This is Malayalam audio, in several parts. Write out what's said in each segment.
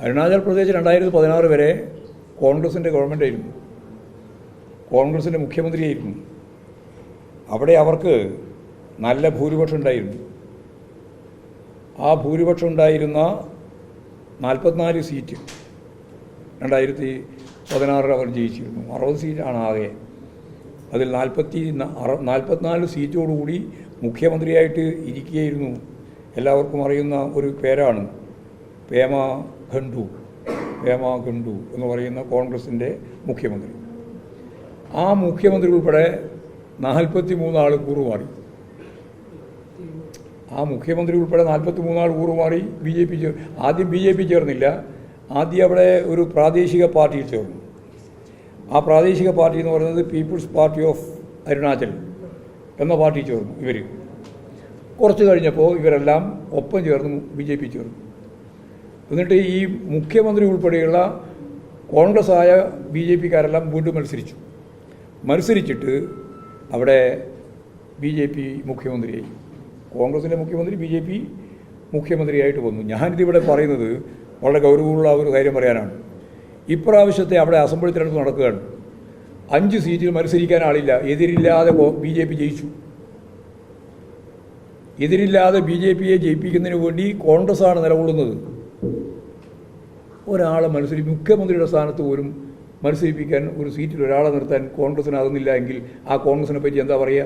അരുണാചൽ പ്രദേശ് 2016 വരെ കോൺഗ്രസിൻ്റെ ഗവൺമെൻറ്റായിരുന്നു, കോൺഗ്രസിൻ്റെ മുഖ്യമന്ത്രിയായിരുന്നു. അവിടെ അവർക്ക് നല്ല ഭൂരിപക്ഷം ഉണ്ടായിരുന്നു. ആ ഭൂരിപക്ഷം ഉണ്ടായിരുന്ന 44 സീറ്റ് 2016 അവർ ജയിച്ചിരുന്നു. 60 സീറ്റാണ് ആകെ. അതിൽ 44 സീറ്റോടുകൂടി മുഖ്യമന്ത്രിയായിട്ട് ഇരിക്കുകയായിരുന്നു. എല്ലാവർക്കും അറിയുന്ന ഒരു പേരാണ് പേമ ഖണ്ഡു എന്ന് പറയുന്ന കോൺഗ്രസിൻ്റെ മുഖ്യമന്ത്രി. ആ മുഖ്യമന്ത്രി ഉൾപ്പെടെ 43 ആൾ കൂറുമാറി. ആ മുഖ്യമന്ത്രി ഉൾപ്പെടെ 43 ആൾ കൂറുമാറി BJP ആദ്യം BJP ചേർന്നില്ല. ആദ്യം അവിടെ ഒരു പ്രാദേശിക പാർട്ടിയിൽ ചേർന്നു. ആ പ്രാദേശിക പാർട്ടി എന്ന് പറയുന്നത് പീപ്പിൾസ് പാർട്ടി ഓഫ് അരുണാചൽ എന്ന പാർട്ടി ചേർന്നു. ഇവർ കുറച്ച് കഴിഞ്ഞപ്പോൾ ഇവരെല്ലാം ഒപ്പം ചേർന്ന് BJP ചേർന്നു. എന്നിട്ട് ഈ മുഖ്യമന്ത്രി ഉൾപ്പെടെയുള്ള കോൺഗ്രസ് ആയ BJPക്കാരെല്ലാം വീണ്ടും മത്സരിച്ചിട്ട് അവിടെ BJP മുഖ്യമന്ത്രിയായി. കോൺഗ്രസിൻ്റെ മുഖ്യമന്ത്രി BJP മുഖ്യമന്ത്രിയായിട്ട് വന്നു. ഞാനിതിവിടെ പറയുന്നത് വളരെ ഗൗരവമുള്ള ഒരു കാര്യം പറയാനാണ്. ഇപ്രാവശ്യത്തെ അവിടെ അസംബ്ലി തിരഞ്ഞെടുപ്പ് നടക്കുകയാണ്. 5 സീറ്റിൽ മത്സരിക്കാൻ ആളില്ല. എതിരില്ലാതെ BJP ജയിച്ചു. എതിരില്ലാതെ BJPയെ ജയിപ്പിക്കുന്നതിന് വേണ്ടി കോൺഗ്രസ്സാണ് നിലകൊള്ളുന്നത്. ഒരാളെ മുഖ്യമന്ത്രിയുടെ സ്ഥാനത്ത് പോലും മത്സരിപ്പിക്കാൻ ഒരു സീറ്റിൽ ഒരാളെ നിർത്താൻ കോൺഗ്രസ്സിനാകുന്നില്ല എങ്കിൽ ആ കോൺഗ്രസിനെ പറ്റി എന്താ പറയുക?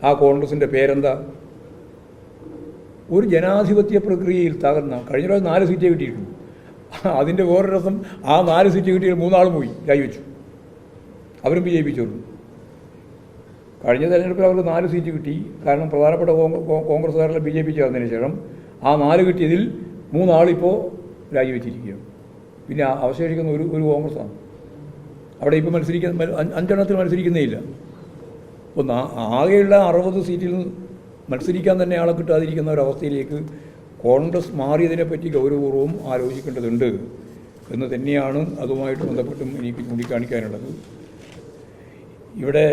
ആ കോൺഗ്രസിൻ്റെ പേരെന്താ? ഒരു ജനാധിപത്യ പ്രക്രിയയിൽ തകർന്ന കഴിഞ്ഞ പ്രാവശ്യം 4 സീറ്റേ കിട്ടിയിട്ടുണ്ട്. അതിൻ്റെ വേറൊരു രസം, ആ 4 സീറ്റ് കിട്ടിയാൽ 3 ആളും പോയി രാജിവെച്ചു. അവരും BJP ചേർന്നു. കഴിഞ്ഞ തെരഞ്ഞെടുപ്പിൽ അവർക്ക് 4 സീറ്റ് കിട്ടി. കാരണം പ്രധാനപ്പെട്ട കോൺഗ്രസ്സുകാരെല്ലാം BJP ചേർന്നതിന് ശേഷം ആ 4 കിട്ടിയതിൽ 3 ആളിപ്പോൾ രാജിവെച്ചിരിക്കുകയാണ്. പിന്നെ അവശേഷിക്കുന്ന ഒരു കോൺഗ്രസ്സാണ്. അവിടെ ഇപ്പോൾ 5 എണ്ണത്തിൽ മത്സരിക്കുന്നേ ഇല്ല. അപ്പോൾ ആകെയുള്ള 60 സീറ്റിൽ മത്സരിക്കാൻ തന്നെ ആളെ കിട്ടാതിരിക്കുന്ന ഒരവസ്ഥയിലേക്ക് കോൺഗ്രസ് മാറിയതിനെപ്പറ്റി ഗൗരവപൂർവ്വം ആലോചിക്കേണ്ടതുണ്ട് എന്ന് തന്നെയാണ് അതുമായിട്ട് ബന്ധപ്പെട്ടും എനിക്ക് ചൂണ്ടിക്കാണിക്കാനുള്ളത്. ഇവിടെ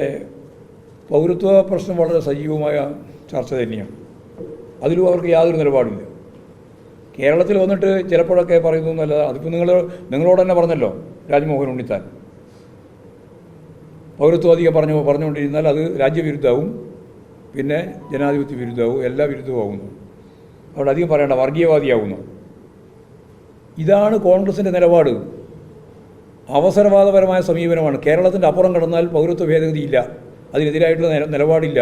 പൗരത്വ പ്രശ്നം വളരെ സജീവമായ ചർച്ച തന്നെയാണ്. അതിലും അവർക്ക് യാതൊരു നിലപാടില്ല. കേരളത്തിൽ വന്നിട്ട് ചിലപ്പോഴൊക്കെ പറയുന്നു എന്നല്ല. അതിപ്പോൾ നിങ്ങളോട് തന്നെ പറഞ്ഞല്ലോ രാജ്മോഹൻ ഉണ്ണിത്താൻ. പൗരത്വം അധികം പറഞ്ഞുകൊണ്ടിരുന്നാൽ അത് രാജ്യവിരുദ്ധവും പിന്നെ ജനാധിപത്യ വിരുദ്ധവും എല്ലാ വിരുദ്ധവുമാകുന്നു. അവിടെ അധികം പറയേണ്ട, വർഗീയവാദിയാകുന്നു. ഇതാണ് കോൺഗ്രസിൻ്റെ നിലപാട്. അവസരവാദപരമായ സമീപനമാണ്. കേരളത്തിൻ്റെ അപ്പുറം കടന്നാൽ പൗരത്വ ഭേദഗതിയില്ല, അതിനെതിരായിട്ടുള്ള നിലപാടില്ല.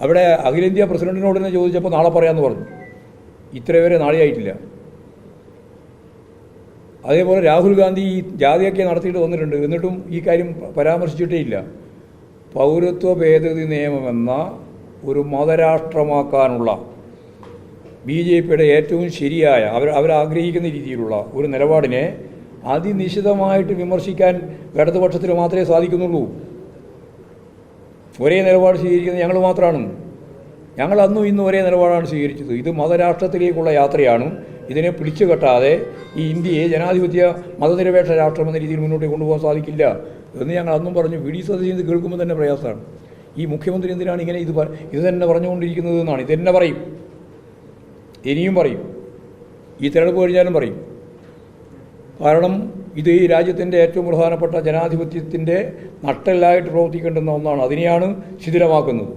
അവിടെ അഖിലേന്ത്യാ പ്രസിഡന്റിനോട് തന്നെ ചോദിച്ചപ്പോൾ നാളെ പറയാമെന്ന് പറഞ്ഞു. ഇത്രവരെ നാളെയായിട്ടില്ല. അതേപോലെ രാഹുൽ ഗാന്ധി ജാഥയൊക്കെ നടത്തിയിട്ട് വന്നിട്ടുണ്ട്. എന്നിട്ടും ഈ കാര്യം പരാമർശിച്ചിട്ടേ ഇല്ല. പൗരത്വ ഭേദഗതി നിയമമെന്ന ഒരു മതരാഷ്ട്രമാക്കാനുള്ള BJPയുടെ ഏറ്റവും ശരിയായ അവരാഗ്രഹിക്കുന്ന രീതിയിലുള്ള ഒരു നിലപാടിനെ അതിനിശിതമായിട്ട് വിമർശിക്കാൻ ഇടതുപക്ഷത്തിന് മാത്രമേ സാധിക്കുന്നുള്ളൂ. ഒരേ നിലപാട് സ്വീകരിക്കുന്നത് ഞങ്ങൾ മാത്രമാണ്. ഞങ്ങൾ അന്നും ഇന്നും ഒരേ നിലപാടാണ് സ്വീകരിച്ചത്. ഇത് മതരാഷ്ട്രത്തിലേക്കുള്ള യാത്രയാണ്. ഇതിനെ പിടിച്ചു കെട്ടാതെ ഈ ഇന്ത്യയെ ജനാധിപത്യ മതനിരപേക്ഷ രാഷ്ട്രമെന്ന രീതിയിൽ മുന്നോട്ട് കൊണ്ടുപോകാൻ സാധിക്കില്ല എന്ന് ഞങ്ങൾ അന്നും പറഞ്ഞു. VD സതീശൻ കേൾക്കുമ്പോൾ തന്നെ പ്രയാസമാണ്. ഈ മുഖ്യമന്ത്രി എന്തിനാണ് ഇങ്ങനെ ഇത് തന്നെ പറഞ്ഞുകൊണ്ടിരിക്കുന്നത് എന്നാണ്. ഇതെന്നെ പറയും, ഇനിയും പറയും, ഈ തെരഞ്ഞെടുപ്പ് കഴിഞ്ഞാലും പറയും. കാരണം ഇത് ഈ രാജ്യത്തിൻ്റെ ഏറ്റവും പ്രധാനപ്പെട്ട ജനാധിപത്യത്തിൻ്റെ നട്ടെല്ലായിട്ട് പ്രവർത്തിക്കേണ്ടുന്ന ഒന്നാണ്. അതിനെയാണ് ശിഥിലമാക്കുന്നത്.